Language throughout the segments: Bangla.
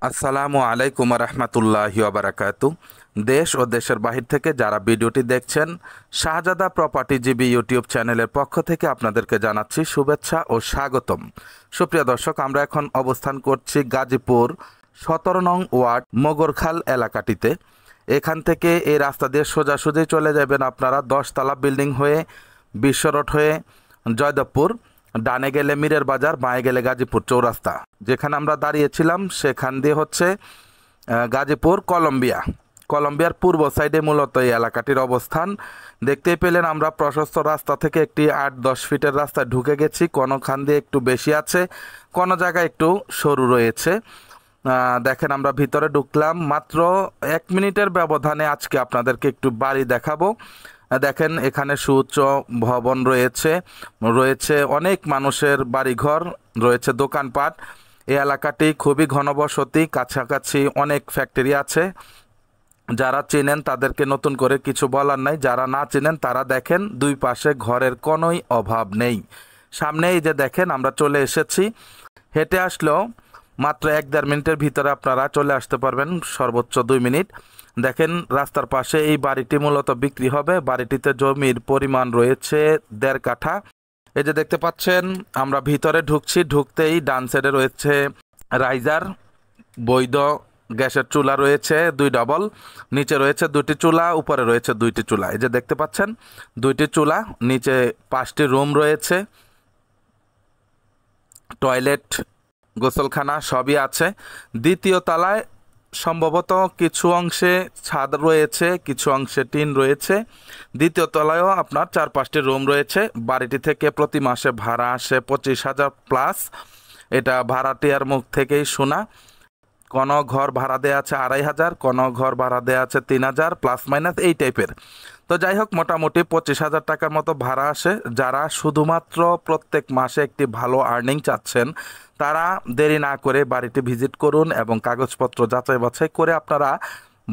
আসসালামু আলাইকুম রহমতুল্লাহি ওবারাকাতু। দেশ ও দেশের বাহির থেকে যারা ভিডিওটি দেখছেন, শাহজাদা প্রপার্টি জিবি ইউটিউব চ্যানেলের পক্ষ থেকে আপনাদেরকে জানাচ্ছি শুভেচ্ছা ও স্বাগতম। সুপ্রিয় দর্শক, আমরা এখন অবস্থান করছি গাজীপুর 17 নং ওয়ার্ড মোগরখাল এলাকাটিতে। এখান থেকে এই রাস্তা দিয়ে সোজাসুজি চলে যাবেন আপনারা 10 তলা বিল্ডিং হয়ে বিশ্ব রোড হয়ে জয়দেবপুর। ডানে গেলে মীরের বাজার, বাঁয়ে গেলে গাজীপুর চৌরাস্তা। যেখানে আমরা দাঁড়িয়েছিলাম সেখান দিয়ে হচ্ছে গাজীপুর কলম্বিয়ার পূর্ব সাইডে মূলত এই এলাকাটির অবস্থান। দেখতেই পেলেন আমরা প্রশস্ত রাস্তা থেকে একটি 8-10 ফিটের রাস্তায় ঢুকে গেছি। কোনো খান দিয়ে একটু বেশি আছে, কোনো জায়গায় একটু সরু রয়েছে। দেখেন আমরা ভিতরে ঢুকলাম, মাত্র 1 মিনিটের ব্যবধানে আজকে আপনাদেরকে একটু বাড়ি দেখাবো। দেখেন এখানে সুউচ্চ ভবন রয়েছে, রয়েছে অনেক মানুষের বাড়িঘর, রয়েছে দোকানপাট। এই এলাকাটি খুবই ঘনবসতি, কাছাকাছি অনেক ফ্যাক্টরি আছে। যারা চেনেন তাদেরকে নতুন করে কিছু বলার নাই, যারা না চেনেন তারা দেখেন দুই পাশে ঘরের কোনোই অভাব নেই। সামনে এই যে দেখেন আমরা চলে এসেছি, হেঁটে আসলেও মাত্র 1-1.5 মিনিটের ভিতরে আপনারা চলে আসতে পারবেন, সর্বোচ্চ 2 মিনিট। দেখেন রাস্তার পাশে এই বাড়িটি মূলত বিক্রি হবে। বাড়িটিতে জমির পরিমাণ রয়েছে 1.5 কাঠা। এই যে দেখতে পাচ্ছেন আমরা ভিতরে ঢুকছি, ঢুকতেই ডান সাইডে রয়েছে রাইজার, বৈধ গ্যাসের চুলা রয়েছে 2 ডবল, নিচে রয়েছে 2টি চুলা, উপরে রয়েছে 2টি চুলা। এই যে দেখতে পাচ্ছেন 2টি চুলা, নিচে 5টি রুম রয়েছে, টয়লেট, গোসলখানা সবই আছে। দ্বিতীয় তলায় সম্ভবত কিছু অংশে ছাদ রয়েছে, কিছু অংশে টিন রয়েছে। দ্বিতীয় তলায়ও আপনার 4-5টি রুম রয়েছে। বাড়িটি থেকে প্রতি মাসে ভাড়া আসে 25,000 প্লাস। এটা ভাড়াটিয়ার মুখ থেকেই শোনা। কোনো ঘর ভাড়া দেওয়া আছে 2,500, কোনো ঘর ভাড়া দেওয়া আছে 3,000 প্লাস মাইনাস এই টাইপের। তো যাই হোক, মোটামুটি 25,000 টাকার মতো ভাড়া আসে। যারা শুধুমাত্র প্রত্যেক মাসে একটি ভালো আর্নিং চাচ্ছেন তারা দেরি না করে বাড়িটি ভিজিট করুন এবং কাগজপত্র যাচাই বাছাই করে আপনারা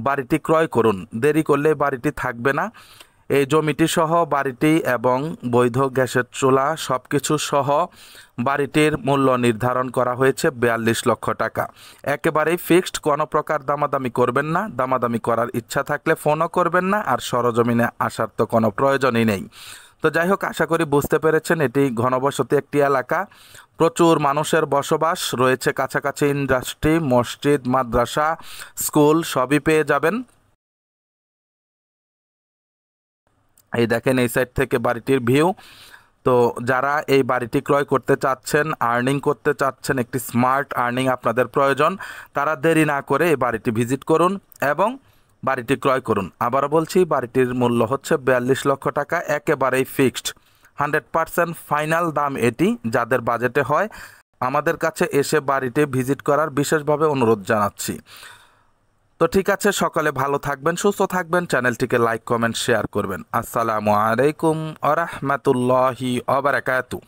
বাড়িটি ক্রয় করুন। দেরি করলে বাড়িটি থাকবে না। এই জমিটি সহ বাড়িটি এবং বৈধ গ্যাসের চুলা সব কিছু সহ বাড়িটির মূল্য নির্ধারণ করা হয়েছে 42 লক্ষ টাকা। একেবারেই ফিক্সড, কোনো প্রকার দামাদামি করবেন না। দামাদামি করার ইচ্ছা থাকলে ফোনও করবেন না, আর সরজমিনে আসার তো কোনো প্রয়োজনই নেই। তো যাই হোক, আশা করি বুঝতে পেরেছেন এটি ঘনবসতি একটি এলাকা, প্রচুর মানুষের বসবাস রয়েছে। কাছাকাছি ইন্ডাস্ট্রি, মসজিদ, মাদ্রাসা, স্কুল সবই পেয়ে যাবেন। এই দেখেন এই সাইড থেকে বাড়িটির ভিউ। তো যারা এই বাড়িটি ক্রয় করতে চাচ্ছেন, আর্নিং করতে চাচ্ছেন, একটি স্মার্ট আর্নিং আপনাদের প্রয়োজন, তারা দেরি না করে এই বাড়িটি ভিজিট করুন এবং বাড়িটি ক্রয় করুন। আবারও বলছি, বাড়িটির মূল্য হচ্ছে 42 লক্ষ টাকা, একেবারেই ফিক্সড, 100% ফাইনাল দাম এটি। যাদের বাজেটে হয় আমাদের কাছে এসে বাড়িটি ভিজিট করার বিশেষভাবে অনুরোধ জানাচ্ছি। তো ঠিক আছে, সকালে ভালো থাকবেন, সুস্থ থাকবেন, চ্যানেলটিকে লাইক, কমেন্ট, শেয়ার করবেন। আসসালামু আলাইকুম ওয়া রাহমাতুল্লাহি ওয়া বারাকাতুহু।